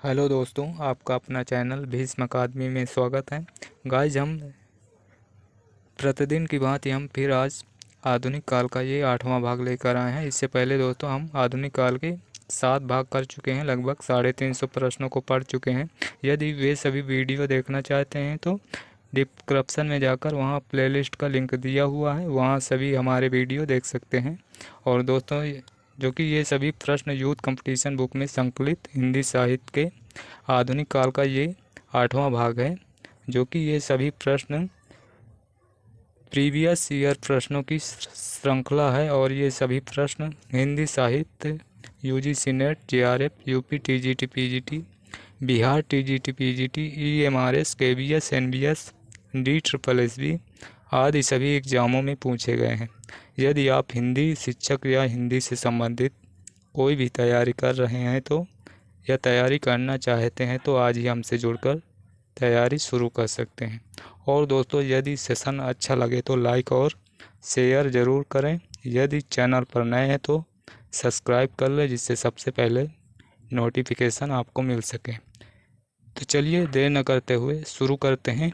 Hello दोस्तों, आपका अपना चैनल भीष्म अकादमी में स्वागत है। गाइज, हम प्रतिदिन की भांति हम फिर आज आधुनिक काल का ये 8वां भाग लेकर आए हैं। इससे पहले दोस्तों हम आधुनिक काल के 7 भाग कर चुके हैं, लगभग 350 प्रश्नों को पढ़ चुके हैं। यदि वे सभी वीडियो देखना चाहते हैं तो डिस्क्रिप्शन में जाकर वहाँ प्लेलिस्ट का लिंक दिया हुआ है, वहाँ सभी हमारे वीडियो देख सकते हैं। और दोस्तों, जो कि ये सभी प्रश्न यूथ कंपटीशन बुक में संकलित हिंदी साहित्य के आधुनिक काल का ये 8वां भाग है, जो कि ये सभी प्रश्न प्रीवियस ईयर प्रश्नों की श्रृंखला है। और ये सभी प्रश्न हिंदी साहित्य, UGC net, JRF, UP TGT PGT, Bihar TGT PGT, EMRS, KBS, NBS, DSSB आदि सभी एग्जामों में पूछे गए हैं। यदि आप हिंदी शिक्षक या हिंदी से संबंधित कोई भी तैयारी कर रहे हैं तो या तैयारी करना चाहते हैं तो आज ही हमसे जुड़कर तैयारी शुरू कर सकते हैं। और दोस्तों, यदि सेशन अच्छा लगे तो लाइक और शेयर ज़रूर करें। यदि चैनल पर नए हैं तो सब्सक्राइब कर लें, जिससे सबसे पहले नोटिफिकेशन आपको मिल सके। तो चलिए देर न करते हुए शुरू करते हैं।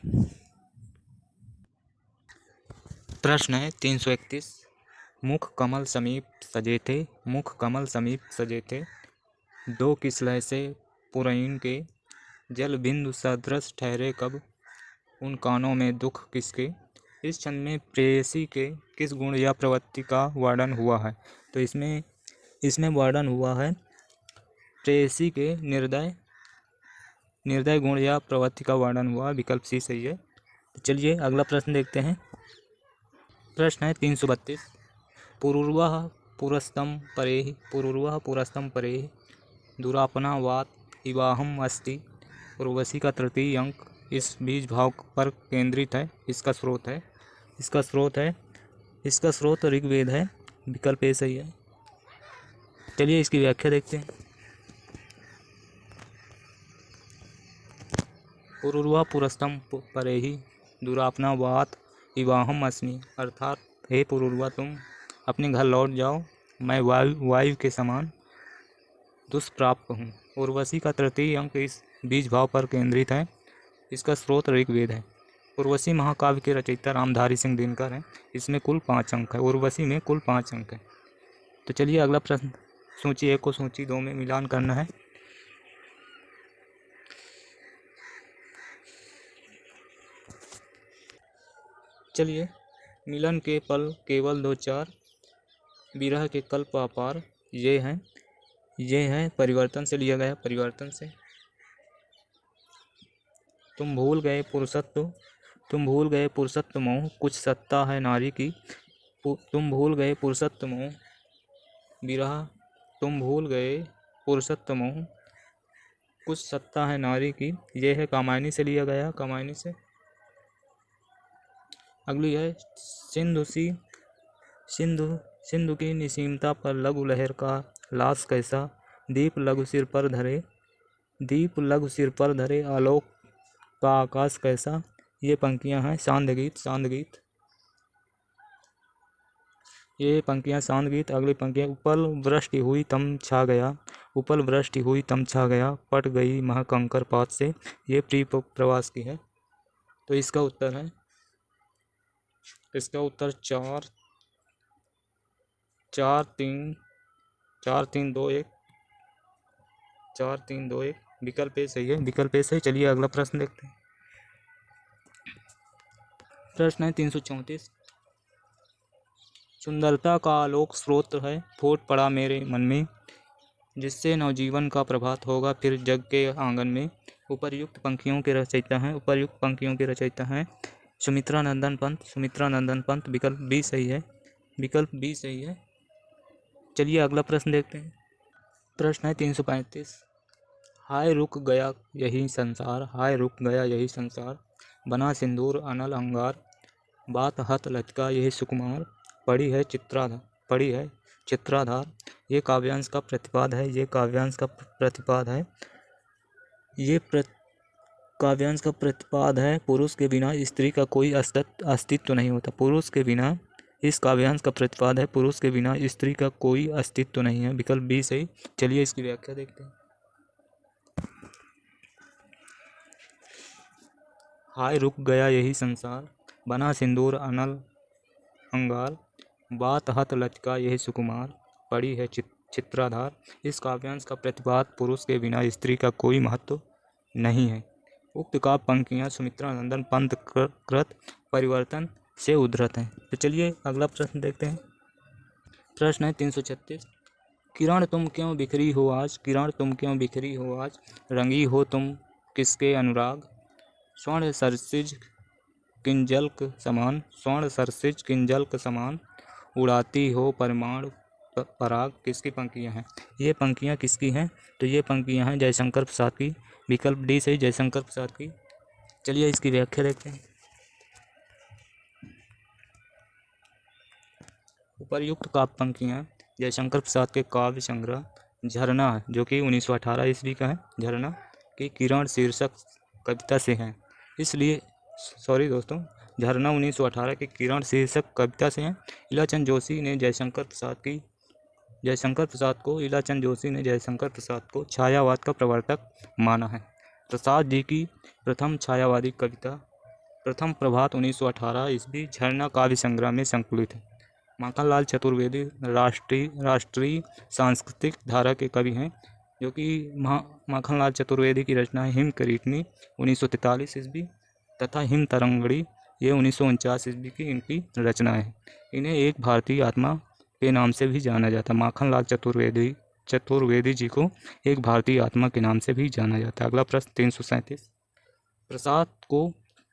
प्रश्न है 331। मुख कमल समीप सजे थे, मुख कमल समीप सजे थे, दो किसलय से पुरैन के, जल बिंदु सदृश ठहरे कब, उन कानों में दुख किसके। इस छंद में प्रेयसी के किस गुण या प्रवृत्ति का वर्णन हुआ है? तो इसमें इसमें वर्णन हुआ है प्रेयसी के निर्दय गुण या प्रवृत्ति का वर्णन हुआ। विकल्प सी सही है। तो चलिए अगला प्रश्न देखते हैं। प्रश्न है 332। पुरुर्वः पुरस्तम परेहि, पुरुर्वः पुरस्तम परेहि, दुरापना वात इवाहम अस्ति। उर्वशी का तृतीय अंक इस बीज भाव पर केंद्रित है। इसका स्रोत ऋग्वेद है। विकल्प ए सही है। चलिए इसकी व्याख्या देखते हैं। पुरुर्वा पुरस्तम परेहि, दुरापना वात इवाहम अस्मि। अर्थात हे पुरुर्वा, तुम अपने घर लौट जाओ, मैं वायु के समान दुष्प्राप्त हूँ। उर्वशी का तृतीय अंक इस बीज भाव पर केंद्रित है। इसका स्रोत ऋग्वेद है। उर्वशी महाकाव्य के रचयिता रामधारी सिंह दिनकर हैं। इसमें कुल 5 अंक है। उर्वशी में कुल 5 अंक है। तो चलिए अगला प्रश्न, सूची 1 को सूची 2 में मिलान करना है। चलिए, मिलन के पल केवल 2-4, विरह के कल्प अपार, ये हैं परिवर्तन से लिया गया। परिवर्तन से तुम भूल गए पुरुषत्व मोह, कुछ सत्ता है नारी की। तुम भूल गए पुरुषत्व मोह, विरह, तुम भूल गए पुरुषत्व मोह, कुछ सत्ता है नारी की, यह है कामायनी से लिया गया। कामायनी से। अगली है सिंधु की निसीमता पर लघु लहर का लाश कैसा, दीप लघु सिर पर धरे आलोक का आकाश कैसा। ये पंक्तियां हैं सांध्य गीत। अगली पंक्तियां उपल वृष्टि हुई तम छा गया, पट गई मह कंकर पात से। ये प्री प्रवास की है। तो इसका उत्तर 4-3-2-1 विकल्प ए सही है। विकल्प ए सही। चलिए अगला प्रश्न देखते हैं। प्रश्न है 334। सुंदरता का आलोक स्रोत है, फूट पड़ा मेरे मन में, जिससे नवजीवन का प्रभात होगा फिर जग के आंगन में। उपर्युक्त पंक्तियों के रचयिता हैं सुमित्रा नंदन पंत। विकल्प बी सही है। चलिए अगला प्रश्न देखते हैं। प्रश्न है 335। हाय रुक गया यही संसार, बना सिंदूर अनल अंगार, बात हत लचका यही सुकुमार, पड़ी है चित्राधार। ये काव्यांश का प्रतिपाद है। काव्यांश का प्रतिपाद है। पुरुष के बिना स्त्री का कोई अस्तित्व नहीं होता। इस काव्यांश का प्रतिपाद है, पुरुष के बिना स्त्री का कोई अस्तित्व नहीं है। विकल्प बी सही। चलिए इसकी व्याख्या देखते हैं। हाय रुक गया यही संसार, बना सिंदूर अनल अंगार, बात हत लचका यही सुकुमार, पड़ी है चित्राधार। इस काव्यांश का प्रतिपाद पुरुष के बिना स्त्री का कोई महत्व नहीं है। उक्त काव्य पंक्तियाँ सुमित्रा नंदन पंत कृत परिवर्तन से उद्धृत हैं। तो चलिए अगला प्रश्न देखते हैं। प्रश्न है 336। किरण तुम क्यों बिखरी हो आज, किरण तुम क्यों बिखरी हो आज, रंगी हो तुम किसके अनुराग, स्वर्ण सरसिज किंजल्क समान, स्वर्ण सरसिज किंजल्क समान, उड़ाती हो परमाणु पराग। किसकी पंक्तियाँ हैं? ये पंक्तियाँ किसकी हैं? तो ये पंक्तियाँ हैं जयशंकर प्रसाद की। विकल्प डी सही, जयशंकर प्रसाद की। चलिए इसकी व्याख्या देखते हैं। उपर्युक्त काव्य पंक्तियाँ जयशंकर प्रसाद के काव्य संग्रह झरना, जो कि 1918 ईस्वी का है, झरना की किरण शीर्षक कविता से हैं। इसलिए सॉरी दोस्तों, झरना 1918 की किरण शीर्षक कविता से हैं। इलाचंद जोशी ने जयशंकर प्रसाद को छायावाद का प्रवर्तक माना है। प्रसाद जी की प्रथम छायावादी कविता प्रथम प्रभात 1918 ईस्वी झरना काव्य संग्रह में संकलित है। माखनलाल चतुर्वेदी राष्ट्रीय सांस्कृतिक धारा के कवि हैं, जो कि माखनलाल चतुर्वेदी की रचना है हिम करीटनी 1943 ईस्वी तथा हिम तरंगड़ी ये 1949 ईस्वी की इनकी रचना है। इन्हें एक भारतीय आत्मा के नाम से भी जाना जाता है। माखनलाल चतुर्वेदी जी को एक भारतीय आत्मा के नाम से भी जाना जाता है। अगला प्रश्न 337।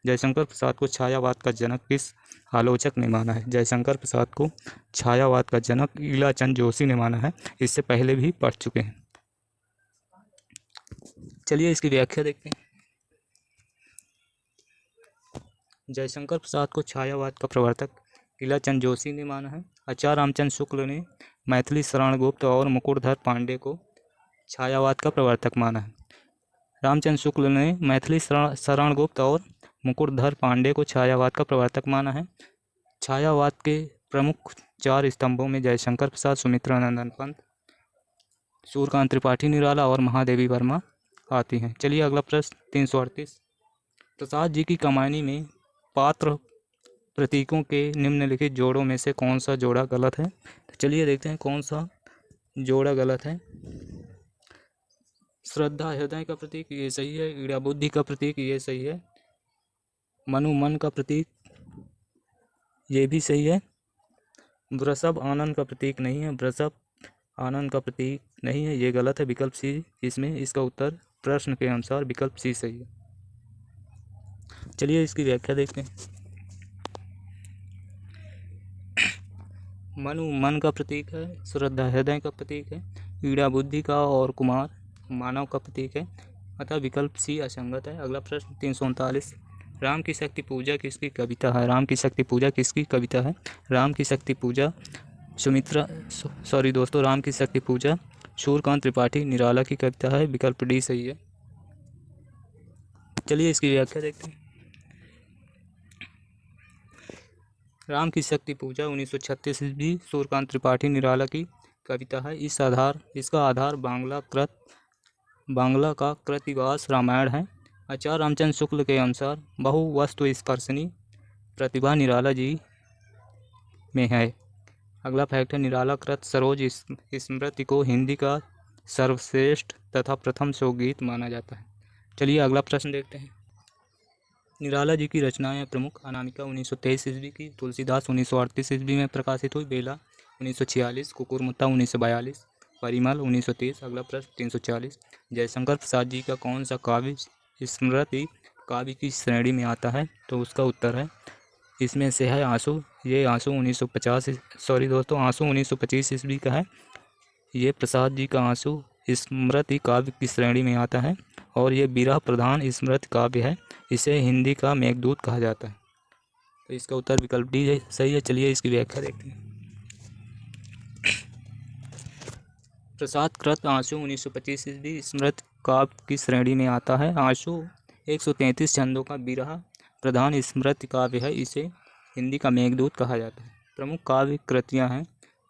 जयशंकर प्रसाद को छायावाद का जनक किस आलोचक ने माना है? जयशंकर प्रसाद को छायावाद का जनक इलाचंद जोशी ने माना है। इससे पहले भी पढ़ चुके हैं। चलिए इसकी व्याख्या देखते हैं। जयशंकर प्रसाद को छायावाद का प्रवर्तक इलाचंद जोशी ने माना है। आचार्य रामचंद्र शुक्ल ने मैथिली शरण गुप्त और मुकुटधर पांडे को छायावाद का प्रवर्तक माना है। रामचंद्र शुक्ल ने मैथिली शरण गुप्त और मुकुटधर पांडे को छायावाद का प्रवर्तक माना है। छायावाद के प्रमुख 4 स्तंभों में जयशंकर प्रसाद, सुमित्रा नंदन पंत, सूर्यकांत त्रिपाठी निराला और महादेवी वर्मा आती हैं। चलिए अगला प्रश्न 338। प्रसाद जी की कमानी में पात्र प्रतीकों के निम्नलिखित जोड़ों में से कौन सा जोड़ा गलत है? तो चलिए देखते हैं कौन सा जोड़ा गलत है। श्रद्धा हृदय का प्रतीक ये सही है। ईड़ा बुद्धि का प्रतीक ये सही है। मनु मन का प्रतीक ये भी सही है। वृषभ आनंद का प्रतीक नहीं है। वृषभ आनंद का प्रतीक नहीं है, ये गलत है। विकल्प सी इसमें इसका उत्तर प्रश्न के अनुसार विकल्प सी सही है। चलिए इसकी व्याख्या देखते हैं। मनु मन का प्रतीक है। श्रद्धा हृदय का प्रतीक है। ईड़ा बुद्धि का और कुमार मानव का प्रतीक है, अतः विकल्प सी असंगत है। अगला प्रश्न 339। राम की शक्ति पूजा किसकी कविता है? राम की शक्ति पूजा किसकी कविता है? राम की शक्ति पूजा राम की शक्ति पूजा सूर्यकांत त्रिपाठी निराला की कविता है। विकल्प डी सही है। चलिए इसकी व्याख्या देखते हैं। राम की शक्ति पूजा 1936 ईस्वी सूर्यकांत त्रिपाठी निराला की कविता है। इसका आधार बांग्ला का कृतिवास रामायण है। आचार्य रामचंद्र शुक्ल के अनुसार बहु वस्तु स्पर्शनी प्रतिभा निराला जी में है। अगला फैक्ट है, निराला कृत सरोज स्मृति को हिंदी का सर्वश्रेष्ठ तथा प्रथम शोकगीत माना जाता है। चलिए अगला प्रश्न देखते हैं। निराला जी की रचनाएं प्रमुख: अनामिका 1923 ईस्वी की, तुलसीदास 1938 ईस्वी में प्रकाशित हुई, बेला 1946, कुकुरमुत्ता 1942, परिमल 1930। अगला प्रश्न 340। जयशंकर प्रसाद जी का कौन सा काव्य स्मृति काव्य की श्रेणी में आता है? तो उसका उत्तर है इसमें से है आंसू। ये आंसू 1925 ईस्वी का है। ये प्रसाद जी का आंसू स्मृति काव्य की श्रेणी में आता है और ये विरह प्रधान स्मृति काव्य है। इसे हिंदी का मेघदूत कहा जाता है। तो इसका उत्तर विकल्प डी सही है। चलिए इसकी व्याख्या देखते हैं। प्रसाद कृत आंसू 1925 ईस्वी स्मृति काव्य की श्रेणी में आता है। आंसू 133 छंदों का विरह प्रधान स्मृति काव्य है। इसे हिंदी का मेघदूत कहा जाता है। प्रमुख काव्य कृतियाँ हैं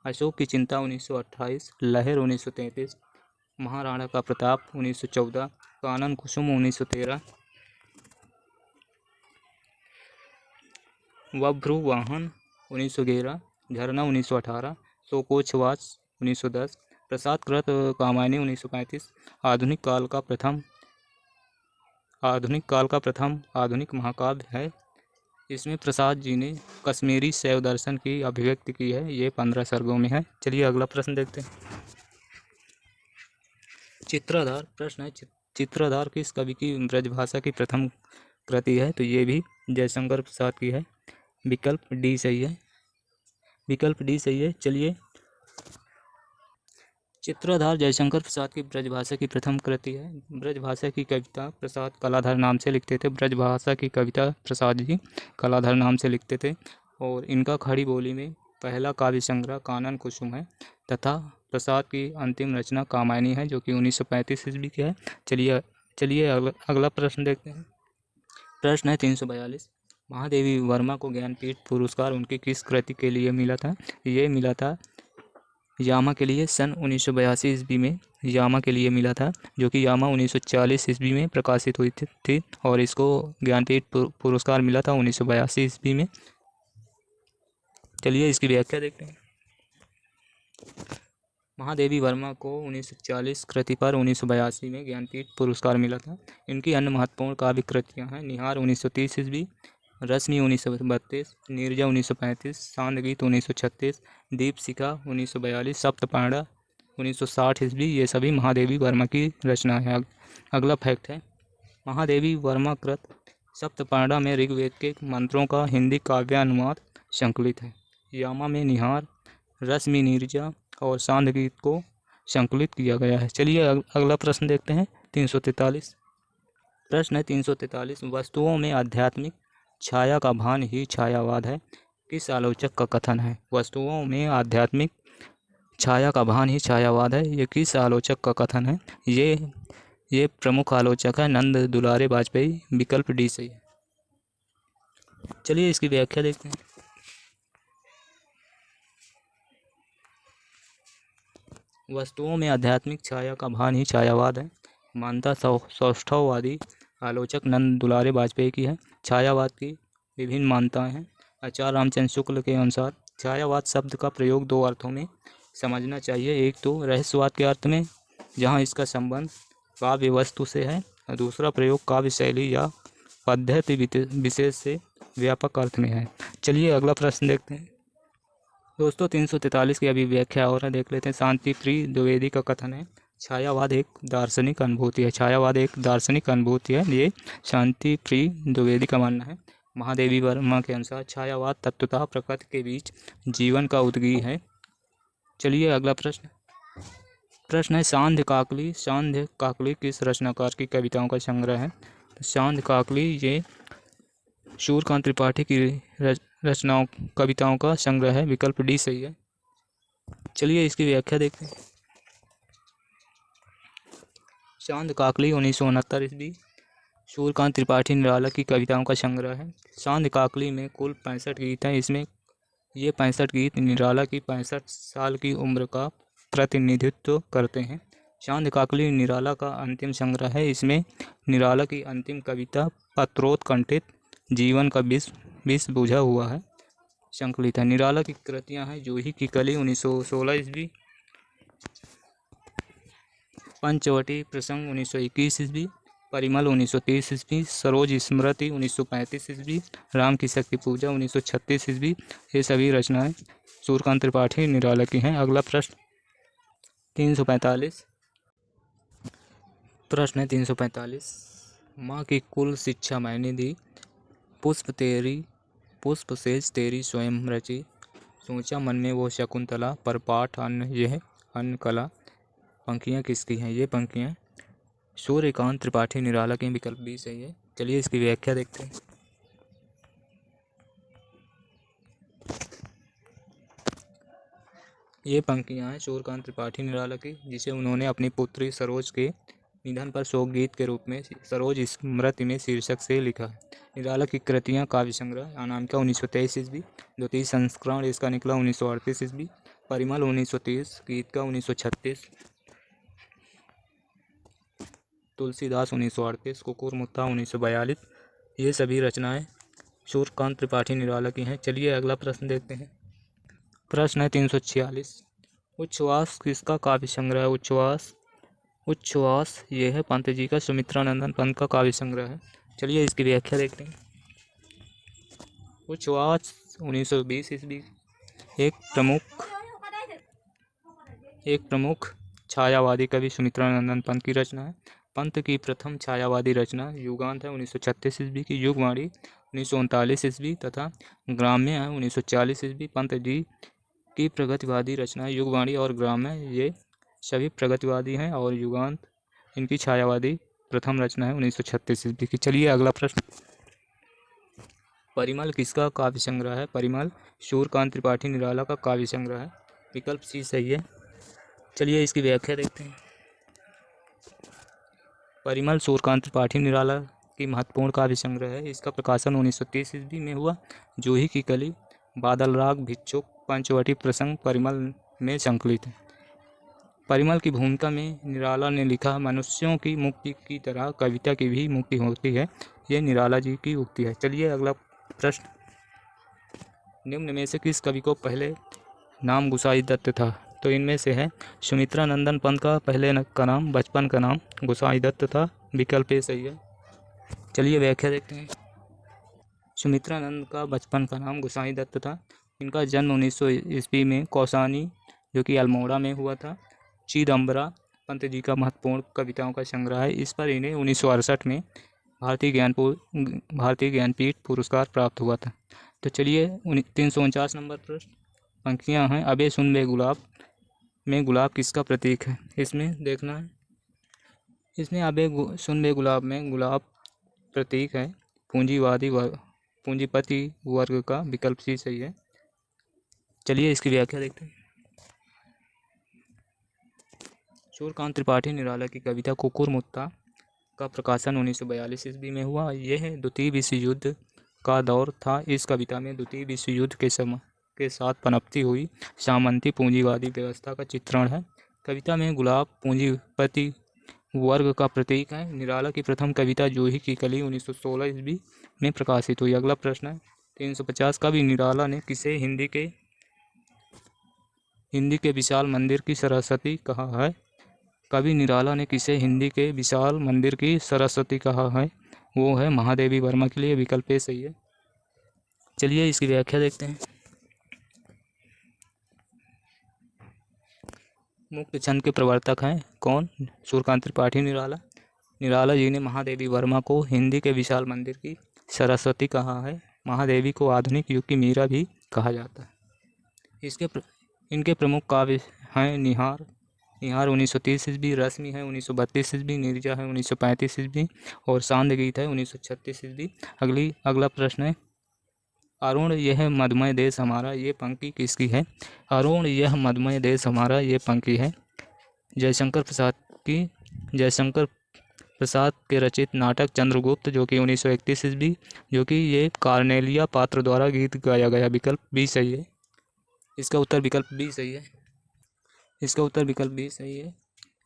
अशोक की चिंता 1928, लहर 1933, महाराणा का प्रताप 1914, कानन कुसुम 1913, बभ्रुवाहन 1911, झरना 1918, शोकोच्छ्वास 1910, प्रसाद कृत कामायनी 1935, आधुनिक काल का प्रथम आधुनिक महाकाव्य है। इसमें प्रसाद जी ने कश्मीरी शैव दर्शन की अभिव्यक्ति की है। ये 15 सर्गों में है। चलिए अगला प्रश्न देखते हैं। चित्रधार प्रश्न है, चित्रधार किस कवि की ब्रजभाषा की प्रथम कृति है? तो ये भी जयशंकर प्रसाद की है। विकल्प डी सही है। विकल्प डी सही है। चलिए, चित्रधार जयशंकर प्रसाद की ब्रजभाषा की प्रथम कृति है। ब्रजभाषा की कविता प्रसाद कलाधर नाम से लिखते थे। ब्रजभाषा की कविता प्रसाद जी कलाधर नाम से लिखते थे। और इनका खड़ी बोली में पहला काव्य संग्रह कानन कुसुम है तथा प्रसाद की अंतिम रचना कामायनी है, जो कि 1935 ईस्वी की है। चलिए अगला प्रश्न देखते हैं। प्रश्न है 342। महादेवी वर्मा को ज्ञानपीठ पुरस्कार उनकी किस कृति के लिए मिला था? ये मिला था यामा के लिए सन 1982 ईस्वी में यामा के लिए मिला था, जो कि यामा 1940 ईस्वी में प्रकाशित हुई थी और इसको ज्ञानपीठ पुरस्कार मिला था 1982 ईस्वी में। चलिए इसकी व्याख्या देखते हैं। महादेवी वर्मा को 1940 कृति पर 1982 में ज्ञानपीठ पुरस्कार मिला था। इनकी अन्य महत्वपूर्ण काव्य कृतियाँ हैं निहार 1930 ईस्वी, रश्मि 1932, नीरजा 1935, सांदगीत 1936, दीपशिखा 1942, सप्तपांडा 1960 ईस्वी। ये सभी महादेवी वर्मा की रचना है। अगला फैक्ट है, महादेवी वर्मा कृत सप्तपांडा में ऋग्वेद के मंत्रों का हिंदी काव्यानुवाद संकलित है। यामा में निहार, रश्मि, नीरजा और सांदगीत को संकलित किया गया है। चलिए अगला प्रश्न देखते हैं। 343 प्रश्न है 343। वस्तुओं में आध्यात्मिक छाया का भान ही छायावाद है, किस आलोचक का कथन है? वस्तुओं में आध्यात्मिक छाया का भान ही छायावाद है, ये किस आलोचक का कथन है? ये प्रमुख आलोचक है नंद दुलारे वाजपेयी। विकल्प डी सही है। चलिए इसकी व्याख्या देखते हैं। वस्तुओं में आध्यात्मिक छाया का भान ही छायावाद है, मानता सौष्ठववादी आलोचक नंद दुलारे वाजपेयी की है। छायावाद की विभिन्न मान्यताएं हैं। आचार्य रामचंद्र शुक्ल के अनुसार छायावाद शब्द का प्रयोग दो अर्थों में समझना चाहिए। एक तो रहस्यवाद के अर्थ में, जहां इसका संबंध काव्य वस्तु से है, और दूसरा प्रयोग काव्य शैली या पद्धति विशेष से व्यापक अर्थ में है। चलिए अगला प्रश्न देखते हैं। दोस्तों 343 की अभी व्याख्या और देख लेते हैं। शांति प्रिय द्विवेदी का कथन है, छायावाद एक दार्शनिक अनुभूति है। छायावाद एक दार्शनिक अनुभूति है, ये शांति प्रिय द्विवेदी का मानना है। महादेवी वर्मा के अनुसार छायावाद तत्वतः प्रकृति के बीच जीवन का उद्गी है। चलिए अगला प्रश्न है सांध्य काकली किस रचनाकार की कविताओं का संग्रह है? तो सांध्य काकली ये सूर्यकांत त्रिपाठी की रचनाओं कविताओं का संग्रह है। विकल्प डी सही है। चलिए इसकी व्याख्या देखते हैं। सांध्य काकली 1969 ईस्वी सूर्यकांत त्रिपाठी निराला की कविताओं का संग्रह है। सांध्य काकली में कुल 65 गीत हैं। इसमें ये 65 गीत निराला की 65 साल की उम्र का प्रतिनिधित्व करते हैं। सांध्य काकली निराला का अंतिम संग्रह है। इसमें निराला की अंतिम कविता पत्रोत्कंठित जीवन का विष बुझा हुआ है संकलित है। निराला की कृतियां हैं जूही की कली 1916 ईस्वी, पंचवटी प्रसंग 1921 ईस्वी, परिमल 1930 ईस्वी, सरोज स्मृति 1935 ईस्वी, राम की शक्ति पूजा 1936 ईस्वी। ये सभी रचनाएं सूर्यकांत त्रिपाठी निराला की हैं। अगला प्रश्न 345 प्रश्न है 345। माँ की कुल शिक्षा मैंने दी, पुष्प सेज तेरी स्वयं रची, सोचा मन में वो शकुंतला, पर पाठ अन्न यह अन्न कला। पंक्तियाँ किसकी हैं? ये पंक्तियाँ सूर्यकांत त्रिपाठी निराला की। विकल्प बी सही है। चलिए इसकी व्याख्या देखते हैं। ये पंक्तियाँ हैं सूर्यकांत त्रिपाठी निराला की, जिसे उन्होंने अपनी पुत्री सरोज के निधन पर शोक गीत के रूप में सरोज स्मृति में शीर्षक से लिखा है। निराला की कृतियाँ काव्य संग्रह अनामिका 1923 ईस्वी, द्वितीय संस्करण इसका निकला 1938 ईस्वी, परिमल 1930, गीत का 1936, तुलसीदास 1938, कुकुर मुत्ता 1942। ये सभी रचनाएं सूर्यकांत त्रिपाठी निराला की हैं। चलिए अगला प्रश्न देखते हैं। प्रश्न है 346। उच्छ्वास किसका काव्य संग्रह है? उच्छ्वास ये है पंत जी का, सुमित्रानंदन पंत का काव्य संग्रह है। चलिए इसकी व्याख्या देखते हैं। उच्छ्वास 1920 ईस्वी एक प्रमुख छायावादी कवि सुमित्रानंदन पंत की रचना है। पंत की प्रथम छायावादी रचना युगांत है 1936 ईस्वी की, युगवाणी 1939 ईस्वी तथा ग्राम्य है 1940 ईस्वी। पंत जी की प्रगतिवादी रचना युगवाणी और ग्राम्य ये सभी प्रगतिवादी हैं और युगांत इनकी छायावादी प्रथम रचना है 1936 ईस्वी की। चलिए अगला प्रश्न। परिमल किसका काव्य संग्रह है? परिमल सूर्यकांत त्रिपाठी निराला का काव्य संग्रह है। विकल्प सी सही है। चलिए इसकी व्याख्या देखते हैं। परिमल सूर्यकांत त्रिपाठी निराला की महत्वपूर्ण काव्य संग्रह है। इसका प्रकाशन 1930 ईस्वी में हुआ। जूही की कली, बादल राग, भिक्षुक, पंचवटी प्रसंग परिमल में संकलित है। परिमल की भूमिका में निराला ने लिखा, मनुष्यों की मुक्ति की तरह कविता की भी मुक्ति होती है। ये निराला जी की उक्ति है। चलिए अगला प्रश्न। निम्न में से किस कवि को पहले नाम गुसाई दत्त था? तो इनमें से है सुमित्रानंदन पंत का पहले का नाम, बचपन का नाम गुसाई दत्त था। विकल्प ए सही है। चलिए व्याख्या देखते हैं। सुमित्रानंद का बचपन का नाम गुसाई दत्त था। इनका जन्म 1900 ईस्वी में कौसानी जो कि अल्मोड़ा में हुआ था। चिदम्बरा पंत जी का महत्वपूर्ण कविताओं का संग्रह है। इस पर इन्हें 1968 में भारतीय ज्ञानपीठ पुरस्कार प्राप्त हुआ था। तो चलिए 349 नंबर प्रश्न। पंक्तियाँ हैं, अबे सुन बे गुलाब में गुलाब किसका प्रतीक है? इसमें देखना है। इसमें अबे सुन बे गुलाब में गुलाब प्रतीक है पूंजीपति वर्ग का। विकल्प सी सही है। चलिए इसकी व्याख्या देखते हैं। सूर्यकांत त्रिपाठी निराला की कविता कुकुर मुत्ता का प्रकाशन 1942 ईस्वी में हुआ। यह द्वितीय विश्व युद्ध का दौर था। इस कविता में द्वितीय विश्व युद्ध के साथ पनपती हुई सामंती पूंजीवादी व्यवस्था का चित्रण है। कविता में गुलाब पूंजीपति वर्ग का प्रतीक है। निराला की प्रथम कविता जूही की कली 1916 ईस्वी में प्रकाशित हुई। अगला प्रश्न है 350। कवि निराला ने किसे हिंदी के विशाल मंदिर की सरस्वती कहा है? कवि निराला ने किसे हिंदी के विशाल मंदिर की सरस्वती कहा है? वो है महादेवी वर्मा के लिए। विकल्प ए सही है। चलिए इसकी व्याख्या देखते हैं। मुक्त छंद के प्रवर्तक हैं कौन? सूर्यकांत त्रिपाठी निराला। निराला जी ने महादेवी वर्मा को हिंदी के विशाल मंदिर की सरस्वती कहा है। महादेवी को आधुनिक युग की मीरा भी कहा जाता है। इनके प्रमुख काव्य हैं निहार 1930 ईस्वी, रश्मि है 1932 ईस्वी, नीरजा है 1935 ईस्वी और सांद गीत है 1936 ईस्वी। अगला प्रश्न है अरुण यह मधुमय देश हमारा, ये पंक्ति किसकी है? अरुण यह मधुमय देश हमारा, ये पंक्ति है जयशंकर प्रसाद के रचित नाटक चंद्रगुप्त जो कि 1931 ईस्वी, जो कि ये कार्नेलिया पात्र द्वारा गीत गाया गया। विकल्प बी सही है। इसका उत्तर विकल्प बी सही है।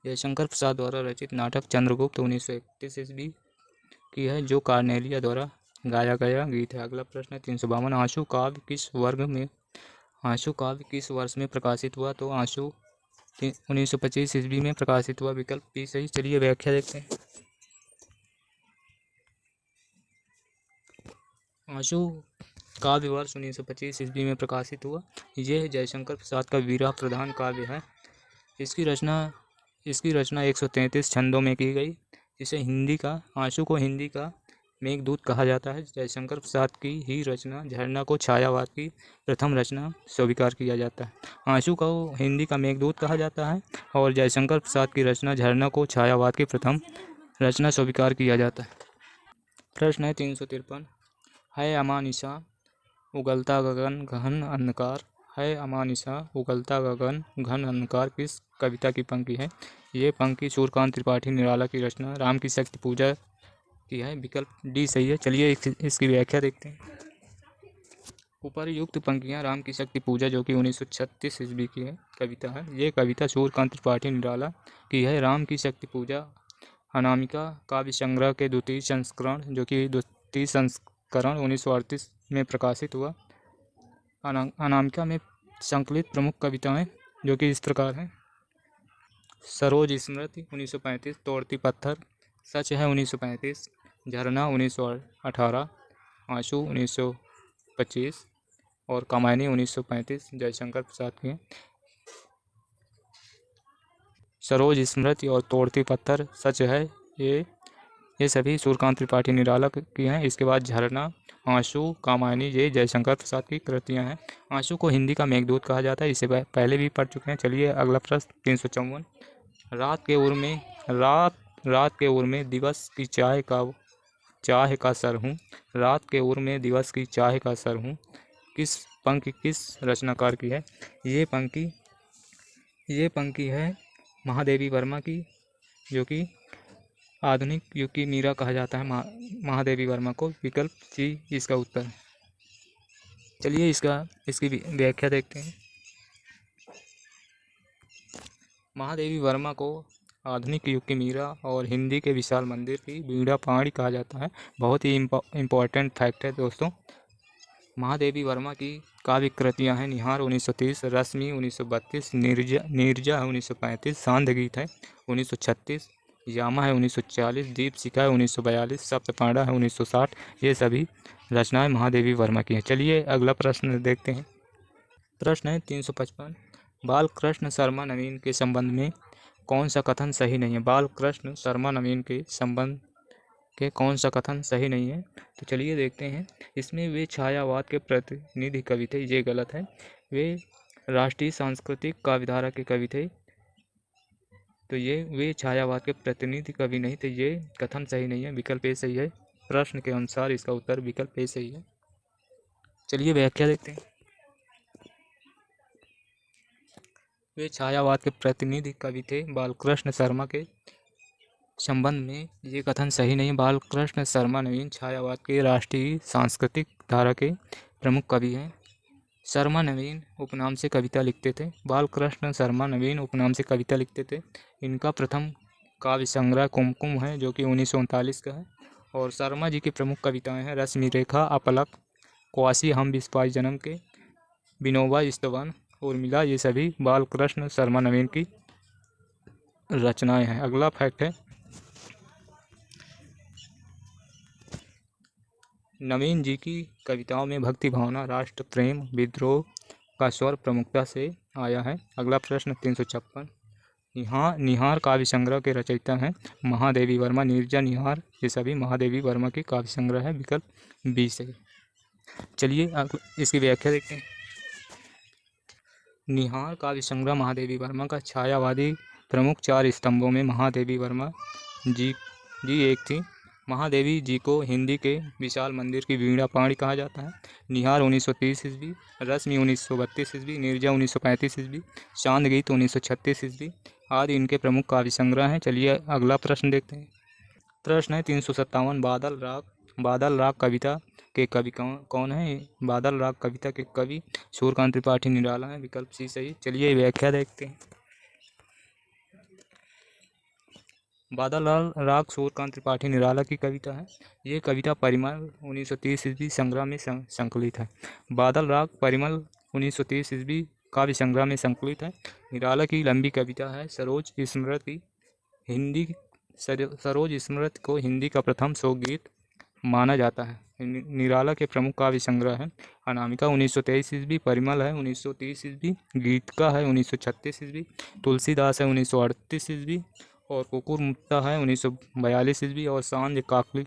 जयशंकर प्रसाद द्वारा रचित नाटक चंद्रगुप्त 1931 ईस्वी की है, जो कार्नेलिया द्वारा गाया गया गीत है। अगला प्रश्न है 352। आंसू काव्य किस वर्ष में प्रकाशित हुआ? तो आंसू 1925 ईस्वी में प्रकाशित हुआ। विकल्प बी सही। चलिए व्याख्या देखते हैं। आंसू काव्य वर्ष 1925 ईस्वी में प्रकाशित हुआ। यह जयशंकर प्रसाद का विरह प्रधान काव्य है। इसकी रचना 133 छंदों में की गई। आंसू को हिंदी का मेघदूत कहा जाता है। जयशंकर प्रसाद की ही रचना झरना को छायावाद की प्रथम रचना स्वीकार किया जाता है। आंसू को हिंदी का मेघदूत कहा जाता है और जयशंकर प्रसाद की रचना झरना को छायावाद की प्रथम रचना स्वीकार किया जाता है। प्रश्न है 353। है अमानिशा उगलता गगन घन अंधकार, है अमानिशा उगलता गगन घन अंधकार किस कविता की पंक्ति है? ये पंक्ति सूर्यकांत त्रिपाठी निराला की रचना राम की शक्ति पूजा की है। विकल्प डी सही है। चलिए इसकी व्याख्या देखते हैं। उपर्युक्त पंक्तियाँ राम की शक्ति पूजा जो कि 1936 ईस्वी की कविता है। ये कविता सूर्यकांत त्रिपाठी निराला की है। राम की शक्ति पूजा अनामिका काव्य संग्रह के द्वितीय संस्करण जो कि द्वितीय करण 1938 में प्रकाशित हुआ। अनामिका में संकलित प्रमुख कविताएं जो कि इस प्रकार हैं। सरोज स्मृति 1935, तोड़ती पत्थर, सच है 1935, झरना 1918, आंसू 1925 और कामायनी 1935 जयशंकर प्रसाद की। सरोज स्मृति और तोड़ती पत्थर, सच है, ये सभी सूर्यकांत त्रिपाठी निराला की हैं। इसके बाद झरना, आंसू, कामायनी ये जयशंकर प्रसाद की कृतियां हैं। आंसू को हिंदी का मेघदूत कहा जाता है, इसे पहले भी पढ़ चुके हैं। चलिए अगला प्रश्न 354। रात के उर में दिवस की चाह का सर हूँ, रात के उर में दिवस की चाह का सर हूँ, किस पंक्ति किस रचनाकार की है? ये पंक्ति है महादेवी वर्मा की, जो कि आधुनिक युग की मीरा कहा जाता है महादेवी वर्मा को। विकल्प सी इसका उत्तर है। चलिए इसकी व्याख्या देखते हैं। महादेवी वर्मा को आधुनिक युग की मीरा और हिंदी के विशाल मंदिर की वीणा पाणी कहा जाता है। बहुत ही इम्पोर्टेंट फैक्ट है दोस्तों। महादेवी वर्मा की काव्य कृतियाँ हैं निहार 1930, रश्मि 1932, नीरजा है 1935, सांध्य गीत है 1936, यामा है 1940, दीपशिखा है 1942, सप्तपांडा है 1960। ये सभी रचनाएं महादेवी वर्मा की हैं। चलिए अगला प्रश्न देखते हैं। प्रश्न है 355। बालकृष्ण शर्मा नवीन के संबंध में कौन सा कथन सही नहीं है? बालकृष्ण शर्मा नवीन के संबंध के कौन सा कथन सही नहीं है? तो चलिए देखते हैं। इसमें वे छायावाद के प्रतिनिधि कवि थे, ये गलत है। वे राष्ट्रीय सांस्कृतिक काव्यधारा के कवि थे, तो ये वे छायावाद के प्रतिनिधि कवि नहीं थे, ये कथन सही नहीं है। विकल्प ए सही है। प्रश्न के अनुसार इसका उत्तर विकल्प ए सही है। चलिए व्याख्या देखते हैं। वे छायावाद के प्रतिनिधि कवि थे बालकृष्ण शर्मा के संबंध में ये कथन सही नहीं। बालकृष्ण शर्मा नवीन छायावाद के राष्ट्रीय सांस्कृतिक धारा के प्रमुख कवि हैं। शर्मा नवीन उपनाम से कविता लिखते थे। बालकृष्ण शर्मा नवीन उपनाम से कविता लिखते थे। इनका प्रथम काव्य संग्रह कुमकुम है, जो कि 1939 का है। और शर्मा जी की प्रमुख कविताएं हैं रश्मि रेखा, अपलक, क्वासी, हम बिस्वाई जन्म के, विनोबा स्तवन, उर्मिला। ये सभी बालकृष्ण शर्मा नवीन की रचनाएं हैं। अगला फैक्ट है, नवीन जी की कविताओं में भक्ति भावना, राष्ट्र प्रेम, विद्रोह का स्वर प्रमुखता से आया है। अगला प्रश्न 356। निहार काव्य संग्रह के रचयिता हैं महादेवी वर्मा, नीरजा निहार। ये सभी महादेवी वर्मा की काव्य संग्रह है। विकल्प बी सही। चलिए इसकी व्याख्या देखते हैं। निहार काव्य संग्रह महादेवी वर्मा का छायावादी प्रमुख 4 स्तंभों में महादेवी वर्मा जी एक थी। महादेवी जी को हिंदी के विशाल मंदिर की वीणा पाणी कहा जाता है। निहार 1930 ईस्वी, रश्मि 1932 ईस्वी, नीरजा 1935 ईस्वी, चांद गीत 1936 ईस्वी आदि इनके प्रमुख काव्य संग्रह हैं। चलिए अगला प्रश्न देखते हैं। प्रश्न है 357। बादल राग कविता के कवि कौन है? बादल राग कविता के कवि सूर्यकांत त्रिपाठी निराला है। विकल्प सी सही। चलिए व्याख्या देखते हैं। बादल राग सूर्यकांत त्रिपाठी निराला की कविता है। ये कविता परिमल 1930 ईस्वी संग्रह में संकलित है। बादल राग परिमल 1930 ईस्वी काव्य संग्रह में संकलित है। निराला की लंबी कविता है सरोज स्मृति। सरोज स्मृति को हिंदी का प्रथम शोक गीत माना जाता है। निराला के प्रमुख काव्य संग्रह है अनामिका 1923 ईस्वी, परिमल है 1930 ईस्वी, गीतका है 1936 ईस्वी, तुलसीदास है 1938 ईस्वी और कुकुर मुत्ता है 1942 ईस्वी और सांध्य काकली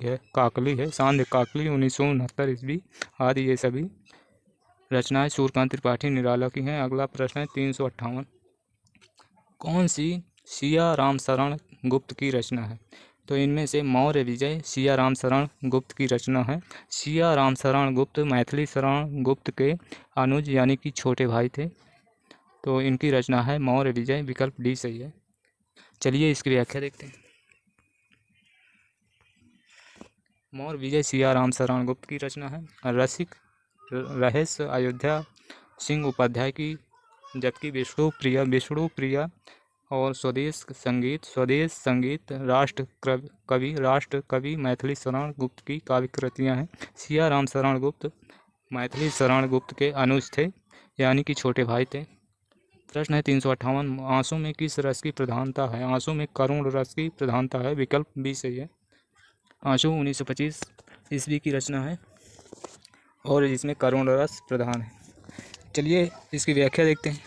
1969 ईस्वी आदि ये सभी रचनाएं सूर्यकांत त्रिपाठी निराला की हैं। अगला प्रश्न है 358। कौन सी सिया राम शरण गुप्त की रचना है? तो इनमें से मौर्य विजय सिया राम शरण गुप्त की रचना है। सिया राम शरण गुप्त मैथिली शरण गुप्त के अनुज यानी कि छोटे भाई थे, तो इनकी रचना है मौर्य विजय। विकल्प डी सही है। चलिए इसकी व्याख्या देखते हैं। मौर्य विजय सिया राम शरण गुप्त की रचना है। रसिक रहस्य अयोध्या सिंह उपाध्याय की, जबकि विष्णु प्रिया और स्वदेश संगीत राष्ट्र कवि मैथिली शरण गुप्त की काव्य कृतियाँ हैं। सिया राम शरण गुप्त मैथिली शरण गुप्त के अनुज थे, यानी कि छोटे भाई थे। प्रश्न है 358, आंसू में किस रस की प्रधानता है? आंसू में करुण रस की प्रधानता है। विकल्प बी सही है। आंसू 1925 ईस्वी की रचना है और इसमें करुण रस प्रधान है। चलिए इसकी व्याख्या देखते हैं।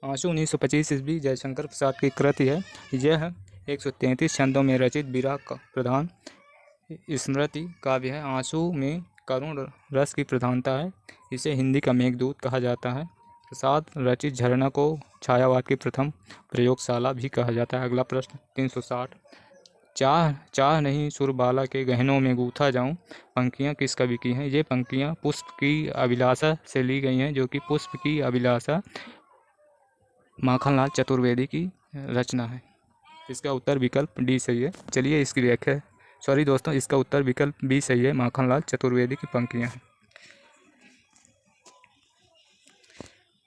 आंसू 1925 ईस्वी जयशंकर प्रसाद की कृति है। यह 133 छंदों में रचित विरह का प्रधान स्मृति काव्य है। आंसू में करुण रस की प्रधानता है। इसे हिंदी का मेघदूत कहा जाता है। प्रसाद रचित झरना को छायावाद की प्रथम प्रयोगशाला भी कहा जाता है। अगला प्रश्न 360, चाह नहीं सुरबाला के गहनों में गूथा जाऊं, पंक्तियां किस कवि की हैं? ये पंक्तियां पुष्प की अभिलाषा से ली गई हैं, जो कि पुष्प की अभिलाषा माखनलाल चतुर्वेदी की रचना है। इसका उत्तर विकल्प डी सही है। चलिए इसकी व्याख्या, सॉरी दोस्तों, इसका उत्तर विकल्प बी सही है। माखनलाल चतुर्वेदी की पंक्तियां हैं।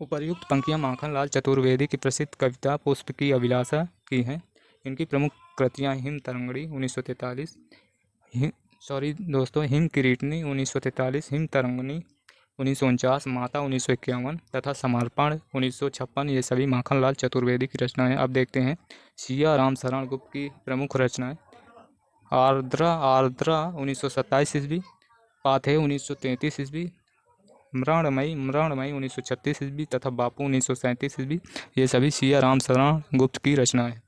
उपर्युक्त पंक्तियां माखनलाल चतुर्वेदी की प्रसिद्ध कविता पुष्प की अभिलाषा की हैं। इनकी प्रमुख कृतियां हिम तरंगणी 1943, हिम किरीटनी 1943, हिम तरंगनी 1949, माता 1951 तथा समर्पण 1956, ये सभी माखनलाल चतुर्वेदी की रचनाएं। अब देखते हैं सिया राम शरण गुप्त की प्रमुख रचनाएं। आर्द्रा 1927 ईस्वी, पाथे 1933 ईस्वी, मृणमयी 1936 ईस्वी तथा बापू 1937 ईस्वी, ये सभी सिया राम शरण गुप्त की रचनाएं।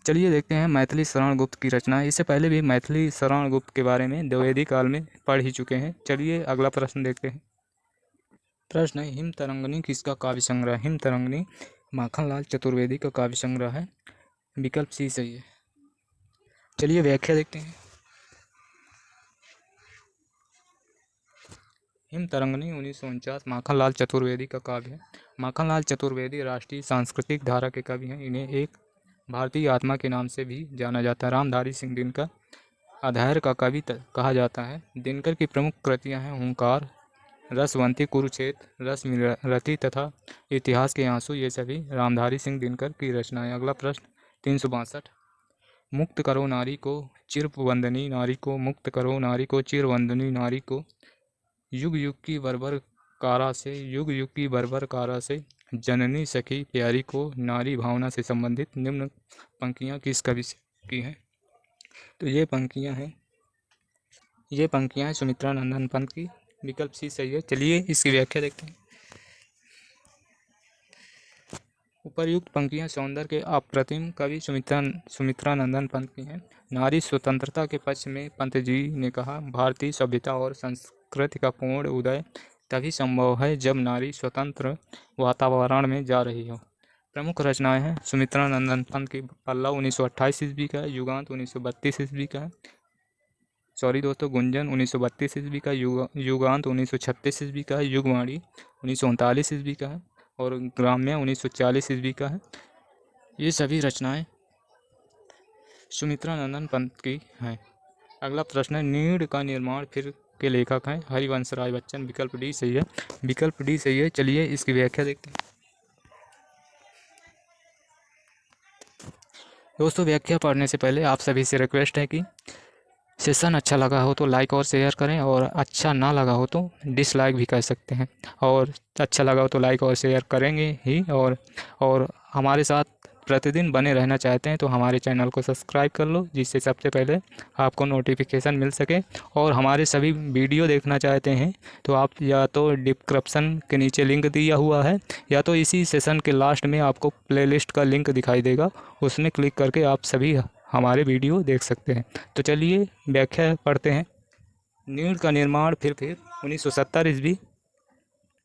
चलिए देखते हैं मैथिली शरण गुप्त की रचना। इससे पहले भी मैथिली शरण गुप्त के बारे में द्विवेदी काल में पढ़ ही चुके हैं। चलिए अगला प्रश्न देखते हैं। प्रश्न है, हिम तरंगनी किसका काव्य संग्रह? हिम तरंगनी माखनलाल चतुर्वेदी का काव्य संग्रह है। विकल्प सी सही है। चलिए व्याख्या देखते हैं। हिम तरंगनी 1949 माखनलाल चतुर्वेदी का काव्य है। माखनलाल चतुर्वेदी राष्ट्रीय सांस्कृतिक धारा के कवि हैं। इन्हें एक भारतीय आत्मा के नाम से भी जाना जाता है। रामधारी सिंह दिनकर अधैर्य का कवि कहा जाता है। दिनकर की प्रमुख कृतियां हैं हुंकार, रसवंती, कुरुक्षेत्र, रसरती तथा इतिहास के आंसू, ये सभी रामधारी सिंह दिनकर की रचनाएं। अगला प्रश्न 362, मुक्त करो नारी को चिरवंदनी नारी को, मुक्त करो नारी को चिरवंदनी नारी को, युग युग की बर्बर कारा से जननी सखी प्यारी को, नारी भावना से संबंधित निम्न पंक्तियां किस कवि की हैं? तो ये पंक्तियां हैं सुमित्रा नंदन पंत की। विकल्प सी सही है। चलिए इसकी व्याख्या देखते हैं। उपर्युक्त पंक्तियां सौंदर्य के अप्रतिम कवि सुमित्रा नंदन पंत की हैं। नारी स्वतंत्रता के पक्ष में पंत जी ने कहा, भारतीय सभ्यता और संस्कृति का पूर्ण उदय तभी संभव है जब नारी स्वतंत्र वातावरण में जा रही हो। प्रमुख रचनाएं हैं सुमित्रा नंदन पंत की पल्लव 1928 ईस्वी का है, युगांत 1932 ईस्वी का है, सॉरी दोस्तों गुंजन 1932 ईस्वी का, युगांत 1936 ईस्वी का है, युगवाणी 1939 ईस्वी का है और ग्राम्य 1940 ईस्वी का है। ये सभी रचनाएं सुमित्रा नंदन पंत की हैं। अगला प्रश्न है, नीड़ का निर्माण फिर के लेखक हैं? हरिवंश राय बच्चन। विकल्प डी सही है। विकल्प डी सही है। चलिए इसकी व्याख्या देखते हैं। दोस्तों व्याख्या पढ़ने से पहले आप सभी से रिक्वेस्ट है कि सेशन अच्छा लगा हो तो लाइक और शेयर करें, और अच्छा ना लगा हो तो डिसलाइक भी कर सकते हैं, और अच्छा लगा हो तो लाइक और शेयर करेंगे ही। और हमारे साथ प्रतिदिन बने रहना चाहते हैं तो हमारे चैनल को सब्सक्राइब कर लो, जिससे सबसे पहले आपको नोटिफिकेशन मिल सके। और हमारे सभी वीडियो देखना चाहते हैं तो आप या तो डिस्क्रिप्शन के नीचे लिंक दिया हुआ है, या तो इसी सेशन के लास्ट में आपको प्लेलिस्ट का लिंक दिखाई देगा, उसमें क्लिक करके आप सभी हमारे वीडियो देख सकते हैं। तो चलिए व्याख्या पढ़ते हैं। नीड़ का निर्माण फिर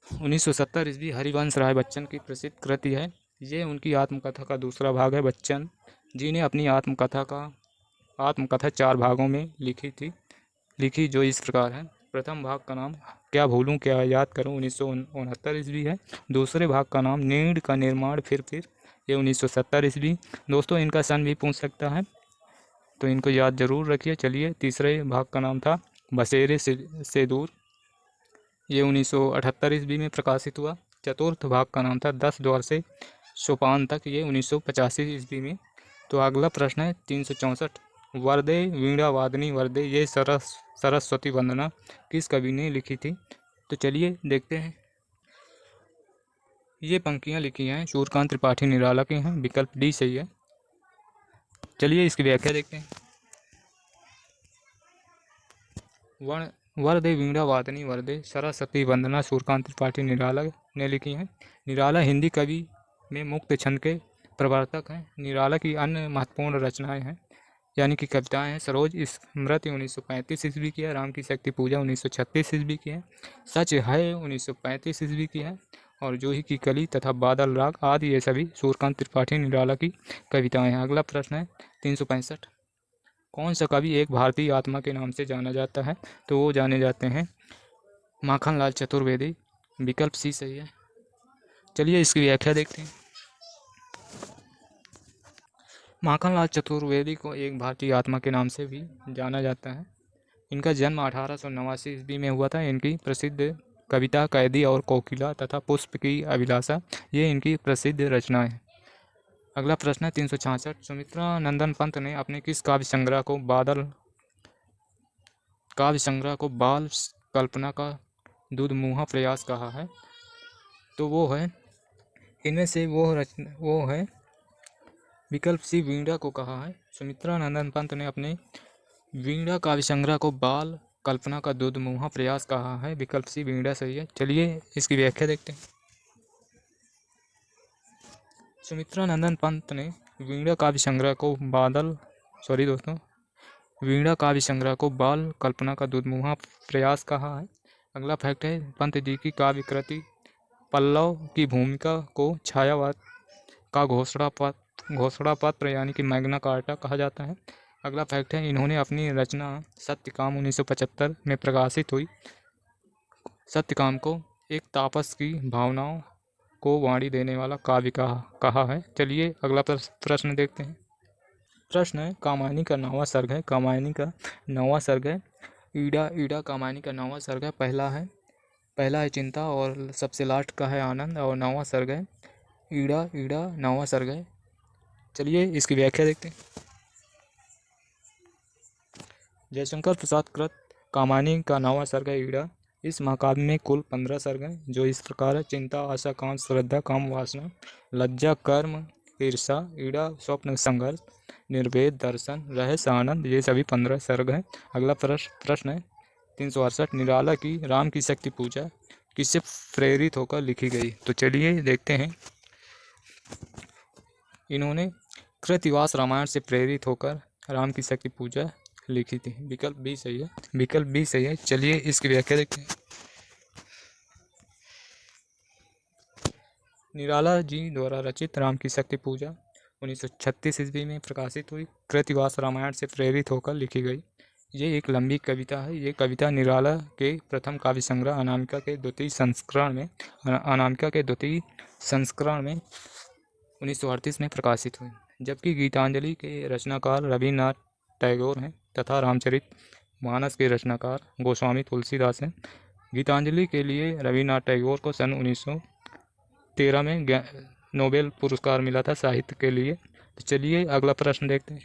1970 ईस्वी हरिवंश राय बच्चन की प्रसिद्ध कृति है। ये उनकी आत्मकथा का दूसरा भाग है। बच्चन जी ने अपनी आत्मकथा 4 भागों में लिखी जो इस प्रकार है। प्रथम भाग का नाम क्या भूलूं क्या याद करूं 1969 ईस्वी है। दूसरे भाग का नाम नीड़ का निर्माण फिर ये 1970 ईस्वी। दोस्तों इनका सन भी पूछ सकता है तो इनको याद जरूर रखिए। चलिए तीसरे भाग का नाम था बसेरे से दूर, ये 1978 ईस्वी में प्रकाशित हुआ। चतुर्थ भाग का नाम था 10 द्वार से सोपान तक, ये 1985 ईस्वी में। तो अगला प्रश्न है 364, वरदे वीणा वादनी वरदे, ये सरस्वती वंदना किस कवि ने लिखी थी? तो चलिए देखते हैं। ये पंक्तियाँ लिखी हैं सूर्यकांत त्रिपाठी निराला की हैं, विकल्प डी सही है। चलिए इसकी व्याख्या देखते हैं। वरदे वीणा वादनी वरदे सरस्वती वंदना सूर्यकांत त्रिपाठी निराला ने लिखी हैं। निराला हिंदी कवि में मुक्त छंद के प्रवर्तक हैं। निराला की अन्य महत्वपूर्ण रचनाएं हैं, यानी कि कविताएं हैं, सरोज स्मृति 1935 ईस्वी की है, राम की शक्ति पूजा 1936 ईस्वी की है, सच है 1935 ईस्वी की है, और जूही की कली तथा बादल राग आदि ये सभी सूर्यकांत त्रिपाठी निराला की कविताएं हैं। अगला प्रश्न है 365, कौन सा कवि एक भारतीय आत्मा के नाम से जाना जाता है? तो वो जाने जाते हैं माखनलाल चतुर्वेदी, विकल्प सी सही है। चलिए इसकी व्याख्या देखते हैं। माखनलाल चतुर्वेदी को एक भारतीय आत्मा के नाम से भी जाना जाता है। इनका जन्म 1889 ईस्वी में हुआ था। इनकी प्रसिद्ध कविता कैदी और कोकिला तथा पुष्प की अभिलाषा, ये इनकी प्रसिद्ध रचनाएं हैं। अगला प्रश्न है 366, सुमित्रा नंदन पंत ने अपने किस काव्य संग्रह को बाल कल्पना का दुधमुहा प्रयास कहा है? तो वो है, इनमें से वो है विकल्प सी वीणा को कहा है। सुमित्रा नंदन पंत ने अपने वीणा काव्य संग्रह को बाल कल्पना का दुधमुहा प्रयास कहा है, विकल्प सी वीणा सही है। चलिए इसकी व्याख्या देखते हैं। सुमित्रा नंदन पंत ने वीणा काव्य संग्रह को वीणा काव्य संग्रह को बाल कल्पना का दुधमुहा प्रयास कहा है। अगला फैक्ट है, पंत जी की काव्य कृति पल्लव की भूमिका को छायावाद का घोषणा पत्र यानी कि मैग्ना कार्टा कहा जाता है। अगला फैक्ट है, इन्होंने अपनी रचना सत्यकाम 1975 में प्रकाशित हुई। सत्यकाम को एक तापस की भावनाओं को वाणी देने वाला काव्य कहा है। चलिए अगला प्रश्न देखते हैं। प्रश्न है, कामायनी का 9वां सर्ग है। कामायनी का 9वां सर्ग है ईड़ा। ईड़ा कामायनी का 9वां सर्ग है। पहला है चिंता और सबसे लास्ट का है आनंद, और 9वां सर्ग है ईड़ा। ईड़ा 9वां सर्ग है। चलिए इसकी व्याख्या देखते हैं। जयशंकर प्रसाद कृत कामायनी का 9वां सर्ग है ईड़ा। इस महाकाव्य में कुल 15 सर्ग हैं, जो इस प्रकार है, चिंता, आशा, काम, श्रद्धा, काम, वासना, लज्जा, कर्म, ईर्षा, ईड़ा, स्वप्न, संघर्ष, निर्वेद, दर्शन, रहस्य, आनंद, ये सभी 15 सर्ग हैं। अगला प्रश्न है 368, निराला की राम की शक्ति पूजा किससे प्रेरित होकर लिखी गई? तो चलिए देखते हैं। इन्होंने कृतवास रामायण से प्रेरित होकर राम की शक्ति पूजा लिखी थी, विकल्प बी सही है। विकल्प बी सही है। चलिए इसकी व्याख्या देखते हैं। निराला जी द्वारा रचित राम की शक्ति पूजा 1936 ईस्वी में प्रकाशित हुई। कृतवास रामायण से प्रेरित होकर लिखी गई। ये एक लंबी कविता है। ये कविता निराला के प्रथम काव्य संग्रह अनामिका के द्वितीय संस्करण में 1938 में प्रकाशित हुई। जबकि गीतांजलि के रचनाकार रविन्द्रनाथ टैगोर हैं तथा रामचरित मानस के रचनाकार गोस्वामी तुलसीदास हैं। गीतांजलि के लिए रविन्द्रनाथ टैगोर को सन 1913 में नोबेल पुरस्कार मिला था साहित्य के लिए। तो चलिए अगला प्रश्न देखते हैं।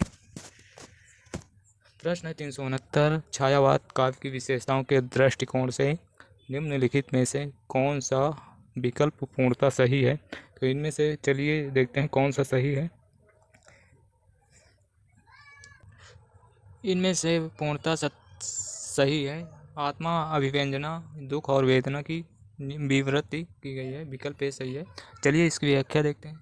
प्रश्न है 369, छायावाद काव्य की विशेषताओं के दृष्टिकोण से निम्नलिखित में से कौन सा विकल्प पूर्णतः सही है? तो इनमें से चलिए देखते हैं कौन सा सही है। इनमें से पूर्णतः सही है आत्मा अभिव्यंजना दुख और वेदना की विवृत्ति की गई है, विकल्प ए सही है। चलिए इसकी व्याख्या देखते हैं।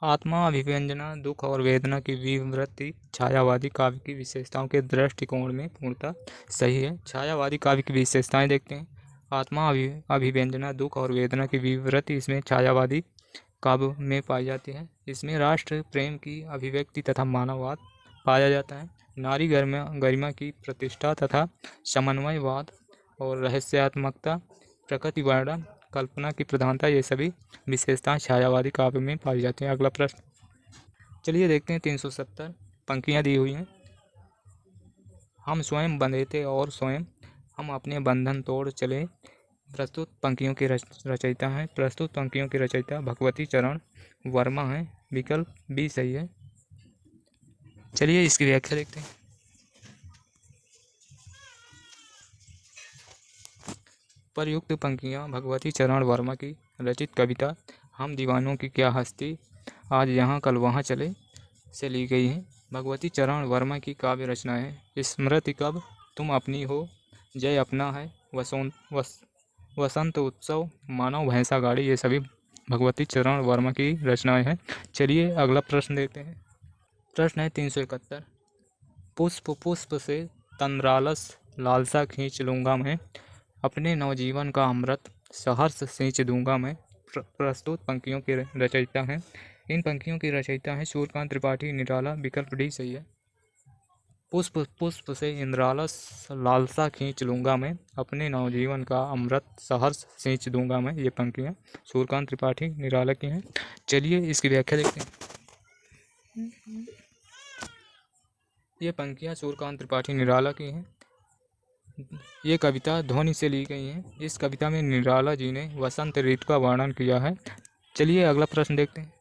आत्मा अभिव्यंजना दुख और वेदना की विवृत्ति छायावादी काव्य की विशेषताओं के दृष्टिकोण में पूर्णतः सही है। छायावादी काव्य की विशेषताएं देखते हैं। आत्मा अभिव्यंजना दुख और वेदना की विवृत्ति इसमें छायावादी काव्य में पाई जाती है। इसमें राष्ट्र प्रेम की अभिव्यक्ति तथा मानववाद पाया जाता है। नारी गरिमा की प्रतिष्ठा तथा समन्वयवाद और रहस्यात्मकता, प्रकृति वर्णन, कल्पना की प्रधानता, ये सभी विशेषताएं छायावादी काव्य में पाई जाती हैं। अगला प्रश्न चलिए देखते हैं। 370 पंक्तियां दी हुई हैं। हम स्वयं बंधे थे और स्वयं हम अपने बंधन तोड़ चले, प्रस्तुत पंक्तियों के रचयिता हैं, प्रस्तुत पंक्तियों के रचयिता भगवती चरण वर्मा हैं। विकल्प बी सही है। चलिए इसकी व्याख्या देखते हैं। परयुक्त पंक्तियाँ भगवती चरण वर्मा की रचित कविता हम दीवानों की क्या हस्ती, आज यहाँ कल वहाँ चले से ली गई हैं। भगवती चरण वर्मा की काव्य रचना है स्मृति कब, तुम अपनी हो, जय अपना है, वसंत उत्सव, मानव भैंसा गाड़ी, ये सभी भगवती चरण वर्मा की रचनाएं हैं। चलिए अगला प्रश्न देखते हैं। प्रश्न है 371। पुष्प पुष्प से तंद्रालस लालसा खींच लूँगा मैं, अपने नवजीवन का अमृत सहर्ष सींच दूंगा मैं। प्रस्तुत पंक्तियों के रचयिता हैं, इन पंक्तियों की रचयिता हैं सूर्यकांत त्रिपाठी निराला। विकल्प डी सही है। पुष्प पुष्प से इंद्रालस लालसा खींच लूँगा मैं, अपने नवजीवन का अमृत सहर्ष सींच दूंगा मैं। ये पंक्तियाँ सूर्यकांत त्रिपाठी निराला की हैं। चलिए इसकी व्याख्या देखते हैं। ये पंक्तियाँ सूर्यकांत त्रिपाठी निराला की हैं। ये कविता ध्वनि से ली गई है। इस कविता में निराला जी ने वसंत ऋतु का वर्णन किया है। चलिए अगला प्रश्न देखते हैं।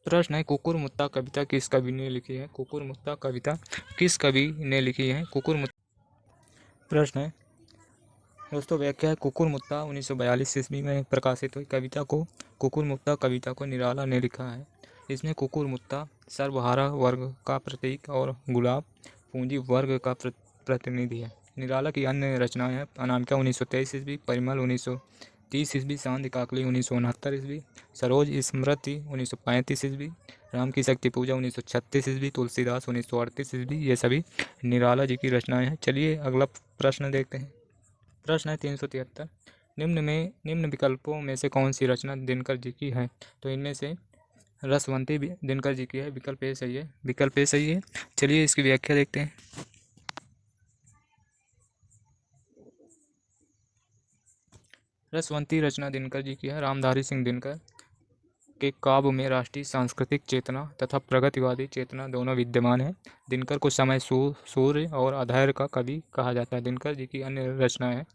प्रश्न है कुकुर मुत्ता कविता किस कवि ने लिखी है। कुकुर मुत्ता कविता किस कवि ने लिखी है। कुकुर मुत्ता प्रश्न है दोस्तों व्याख्या है कुकुर मुत्ता 1942 ईस्वी में प्रकाशित हुई कविता को कुकुर मुत्ता कविता को निराला ने लिखा है। इसमें कुकुर मुत्ता सर्वहारा वर्ग का प्रतीक और गुलाब पूंजी वर्ग का प्रतिनिधि है। निराला की अन्य रचनाएं हैं अनामिका 1923 ईस्वी, परिमल 1930 ईस्वी, चांद काकली 1969 ईस्वी, सरोज स्मृति 1935 ईस्वी, राम की शक्ति पूजा 1936 ईस्वी, तुलसीदास 1938 ईस्वी। ये सभी निराला जी की रचनाएं हैं। चलिए अगला प्रश्न देखते हैं। प्रश्न है 373। निम्न विकल्पों में से कौन सी रचना दिनकर जी की है। तो इनमें से रसवंती भी दिनकर जी की है। विकल्प ए सही है। विकल्प ए सही है। चलिए इसकी व्याख्या देखते हैं। रसवंती रचना दिनकर जी की है। रामधारी सिंह दिनकर के काव्य में राष्ट्रीय सांस्कृतिक चेतना तथा प्रगतिवादी चेतना दोनों विद्यमान है। दिनकर को समय सूर्य और अधैर्य का कवि कहा जाता है। दिनकर जी की अन्य रचनाएं हैं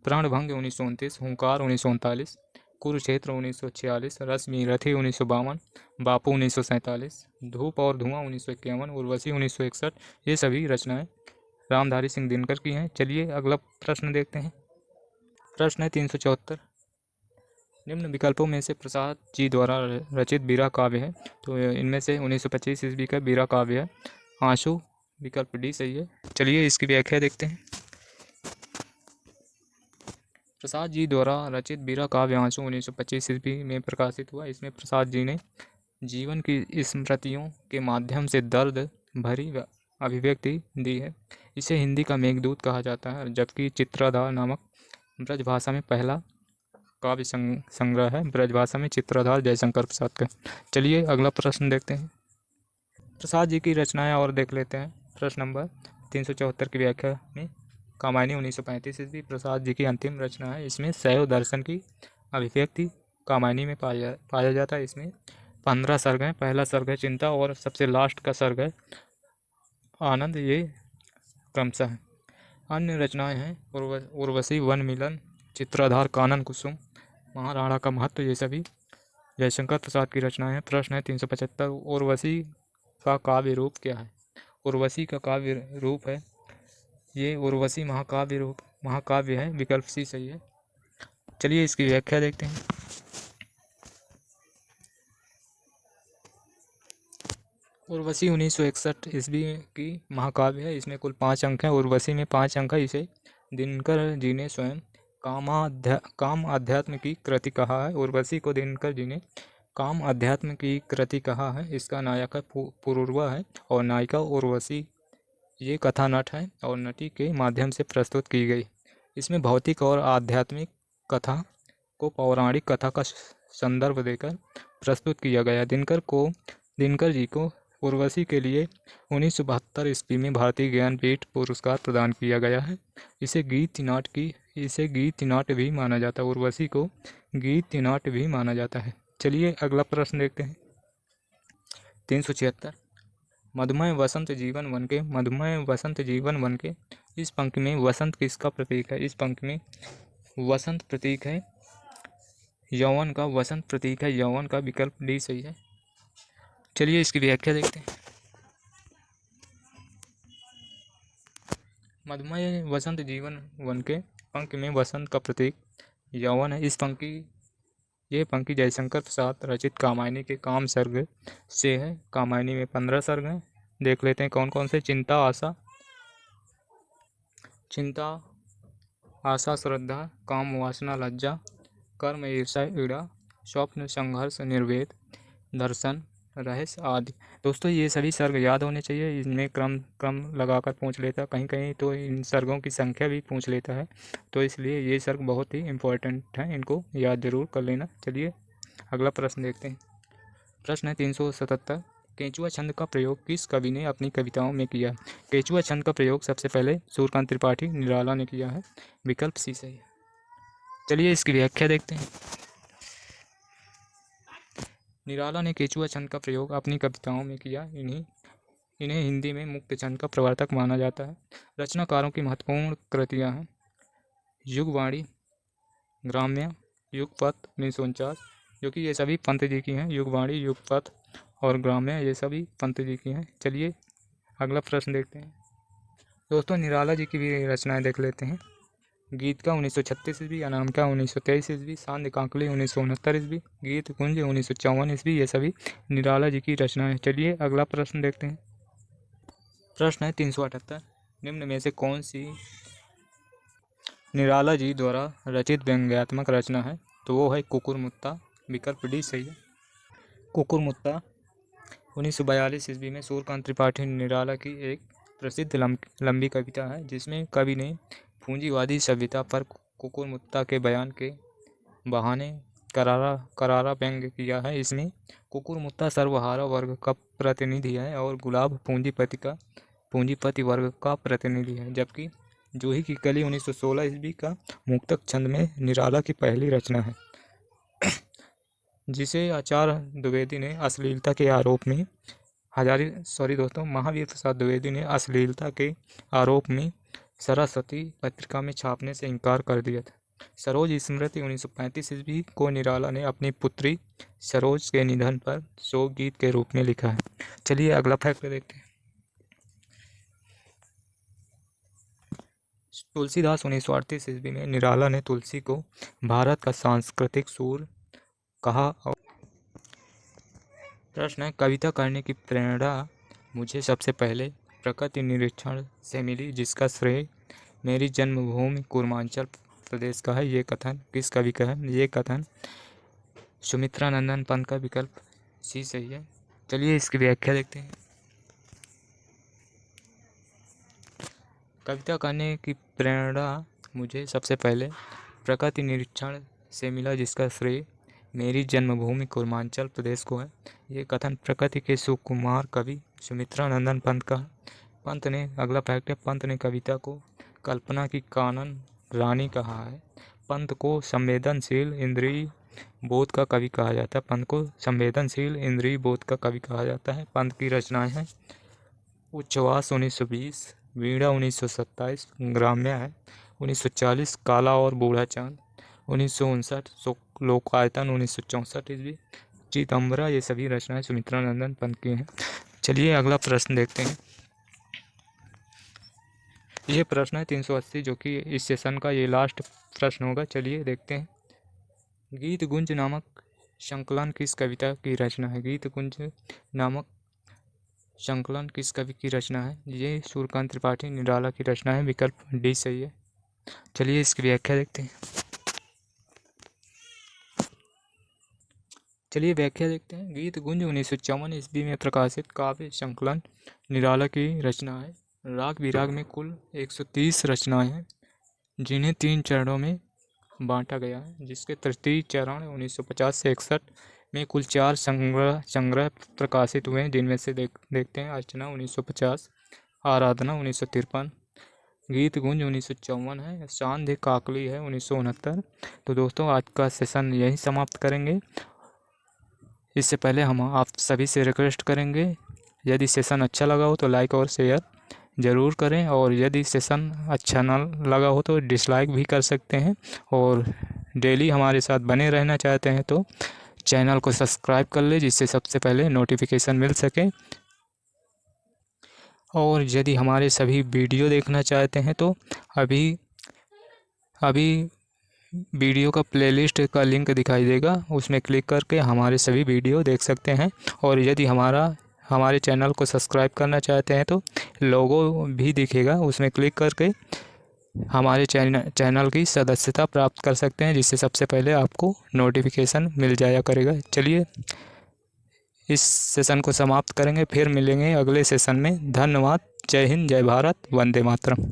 प्राणभंग 1929, हुंकार 1939, कुरुक्षेत्र 1946, रश्मिरथी 1952, बापू 1947, धूप और धुआं 1951, उर्वशी 1961। ये सभी रचनाएं रामधारी सिंह दिनकर की हैं। चलिए अगला प्रश्न देखते हैं। प्रश्न है 374। निम्न विकल्पों में से प्रसाद जी द्वारा रचित बीरा काव्य है। तो इनमें से 1925 ईस्वी का बीरा काव्य है आंसू। विकल्प डी सही है। चलिए इसकी व्याख्या देखते हैं। प्रसाद जी द्वारा रचित बीरा काव्य आंसू 1925 ईस्वी में प्रकाशित हुआ। इसमें प्रसाद जी ने जीवन की स्मृतियों के माध्यम से दर्द भरी अभिव्यक्ति दी है। इसे हिंदी का मेघदूत कहा जाता है, जबकि चित्राधार नामक ब्रजभाषा में पहला काव्य संग्रह है। ब्रजभाषा में चित्राधार जयशंकर प्रसाद का। चलिए अगला प्रश्न देखते हैं। प्रसाद जी की रचनाएं और देख लेते हैं। प्रश्न नंबर 374 की व्याख्या में कामायनी 1935 ईस्वी प्रसाद जी की अंतिम रचना है। इसमें शैव दर्शन की अभिव्यक्ति कामायनी में पाया जाता है। इसमें 15 सर्ग हैं। पहला सर्ग है चिंता और सबसे लास्ट का सर्ग है आनंद। ये क्रमशः है। अन्य रचनाएं हैं उर्वशी, वन मिलन, चित्राधार, कानन कुसुम, महाराणा का महत्व। ये सभी जयशंकर प्रसाद की रचनाएं हैं। प्रश्न है 375। उर्वशी का काव्य रूप क्या है। उर्वशी का काव्य रूप है ये उर्वशी महाकाव्य है। विकल्प सी सही है। चलिए इसकी व्याख्या देखते हैं। उर्वशी 1961 ईस्वी की महाकाव्य है। इसमें कुल 5 अंक हैं। उर्वशी में 5 अंक है। इसे दिनकर जी ने स्वयं काम अध्यात्म की कृति कहा है। उर्वशी को दिनकर जी ने काम अध्यात्म की कृति कहा है। इसका नायक है पुरूरवा है और नायिका उर्वशी। ये कथा नट है और नटी के माध्यम से प्रस्तुत की गई। इसमें भौतिक और आध्यात्मिक कथा को पौराणिक कथा का संदर्भ देकर प्रस्तुत किया गया। दिनकर जी को उर्वशी के लिए 1972 ईस्वी में भारतीय ज्ञानपीठ पुरस्कार प्रदान किया गया है। इसे गीत नाट्य भी माना जाता है। उर्वशी को गीत नाट्य भी माना जाता है। चलिए अगला प्रश्न देखते हैं। 376। मधुमय वसंत जीवन वन के इस पंक्ति में वसंत किसका प्रतीक है। इस पंक्ति में वसंत प्रतीक है, यौवन का वसंत प्रतीक है यौवन का, विकल्प डी सही है। चलिए इसकी व्याख्या देखते हैं। मधुमय वसंत जीवन वन के पंक्ति में वसंत का प्रतीक यौवन है। ये पंक्ति जयशंकर प्रसाद रचित कामायनी के काम सर्ग से है। कामायनी में 15 सर्ग हैं। देख लेते हैं कौन कौन से। चिंता, आशा, श्रद्धा, काम, वासना, लज्जा, कर्म, ईर्षा, ईड़ा, स्वप्न, संघर्ष, निर्वेद, दर्शन, रहस्य आदि। दोस्तों ये सभी सर्ग याद होने चाहिए। इनमें क्रम क्रम लगाकर पूछ लेता है, कहीं कहीं तो इन सर्गों की संख्या भी पूछ लेता है, तो इसलिए ये सर्ग बहुत ही इम्पोर्टेंट हैं, इनको याद जरूर कर लेना। चलिए अगला प्रश्न देखते हैं। प्रश्न है 377। केंचुआ छंद का प्रयोग किस कवि ने अपनी कविताओं में किया? केंचुआ छंद का प्रयोग सबसे पहले सूर्यकांत त्रिपाठी निराला ने किया है, विकल्प सी सही है। चलिए इसकी व्याख्या देखते हैं। निराला ने केंचुआ छंद का प्रयोग अपनी कविताओं में किया। इन्हें हिंदी में मुक्त छंद का प्रवर्तक माना जाता है। रचनाकारों की महत्वपूर्ण कृतियां हैं युगवाणी, ग्राम्य, युगपथ 1949, जो कि ये सभी पंत जी की हैं। युगवाणी, युगपथ और ग्राम्य ये सभी पंत जी की हैं। चलिए अगला प्रश्न देखते हैं। दोस्तों निराला जी की भी रचनाएं देख लेते हैं। गीत का 1936 ईस्वी, अनामिका 1923 ईस्वी, सांध्य काकली 1969 ईस्वी, गीत कुंज 1954 ईस्वी, ये सभी निराला जी की रचनाएं। चलिए अगला प्रश्न देखते हैं। प्रश्न है 378। निम्न में से कौन सी निराला जी द्वारा रचित व्यंग्यात्मक रचना है? तो वो है कुकुरमुत्ता, विकल्प डी सही है। कुकुरमुत्ता 1942 ईस्वी में सूर्यकांत त्रिपाठी निराला की एक प्रसिद्ध लंबी कविता है, जिसमें कवि ने पूंजीवादी सभ्यता पर कुकुरमुत्ता के बयान के बहाने करारा व्यंग्य किया है। इसमें कुकुरमुत्ता सर्वहारा वर्ग का प्रतिनिधि है और गुलाब पूंजीपति वर्ग का प्रतिनिधि है, जबकि जूही की कली 1916 ईस्वी का मुक्तक छंद में निराला की पहली रचना है, जिसे आचार्य द्विवेदी ने अश्लीलता के आरोप में महावीर प्रसाद द्विवेदी ने अश्लीलता के आरोप में सरस्वती पत्रिका में छापने से इनकार कर दिया था। सरोज स्मृति 1935 ईस्वी को निराला ने अपनी पुत्री सरोज के निधन पर शोक गीत के रूप में लिखा है। चलिए अगला फैक्ट देखते हैं। तुलसीदास 1938 ईस्वी में निराला ने तुलसी को भारत का सांस्कृतिक सूर कहा। प्रश्न है कविता करने की प्रेरणा मुझे सबसे पहले प्रकृति निरीक्षण से मिली, जिसका श्रेय मेरी जन्मभूमि पूर्वांचल प्रदेश का है। ये कथन किस कवि का है? ये कथन सुमित्रा नंदन पंत का, विकल्प सी सही है। चलिए इसकी व्याख्या देखते हैं। कविता करने की प्रेरणा मुझे सबसे पहले प्रकृति निरीक्षण से मिला, जिसका श्रेय मेरी जन्मभूमि पूर्वांचल प्रदेश को है। ये कथन प्रकृति के सुकुमार कवि सुमित्रा नंदन पंत का। पंत ने अगला फैक्ट है, पंत ने कविता को कल्पना की कानन रानी कहा है। पंत को संवेदनशील इंद्रिय बोध का कवि कहा जाता है। पंत को संवेदनशील इंद्रिय बोध का कवि कहा जाता है। पंत की रचनाएं हैं उच्छ्वास 1920, वीणा 1927, ग्राम्य है 1940, काला और बूढ़ा चांद 1959, लोकायतन 1964 ईस्वी, चिदम्बरा, ये सभी रचनाएं सुमित्रा नंदन पंत की हैं। चलिए अगला प्रश्न देखते हैं। ये प्रश्न है 380, जो कि इस सेशन का ये लास्ट प्रश्न होगा। चलिए देखते हैं। गीत गुंज नामक संकलन किस कविता की रचना है? गीत गुंज नामक संकलन किस कवि की रचना है? ये सूर्यकांत त्रिपाठी निराला की रचना है, विकल्प डी सही है। चलिए इसकी व्याख्या देखते हैं। गीत गुंज 1954 ईस्वी में प्रकाशित काव्य संकलन निराला की रचना है। राग विराग में कुल 130 रचनाएं हैं, जिन्हें 3 चरणों में बांटा गया है, जिसके तृतीय चरण 1950 से 61 में कुल 4 संग्रह प्रकाशित हुए हैं, जिनमें से देखते हैं अर्चना 1950, आराधना 1953, गीत गुंज 1954 है, सांध्य काकली है 1969। तो दोस्तों आज का सेशन यहीं समाप्त करेंगे। इससे पहले हम आप सभी से रिक्वेस्ट करेंगे, यदि सेशन अच्छा लगा हो तो लाइक और शेयर ज़रूर करें। और यदि सेशन अच्छा ना लगा हो तो डिसलाइक भी कर सकते हैं। और डेली हमारे साथ बने रहना चाहते हैं तो चैनल को सब्सक्राइब कर ले, जिससे सबसे पहले नोटिफिकेशन मिल सके। और यदि हमारे सभी वीडियो देखना चाहते हैं तो अभी अभी वीडियो का प्लेलिस्ट का लिंक दिखाई देगा, उसमें क्लिक करके हमारे सभी वीडियो देख सकते हैं। और यदि हमारे चैनल को सब्सक्राइब करना चाहते हैं तो लोगो भी दिखेगा, उसमें क्लिक करके हमारे चैनल की सदस्यता प्राप्त कर सकते हैं, जिससे सबसे पहले आपको नोटिफिकेशन मिल जाया करेगा। चलिए इस सेशन को समाप्त करेंगे, फिर मिलेंगे अगले सेशन में। धन्यवाद। जय हिंद, जय भारत, वंदे मातरम।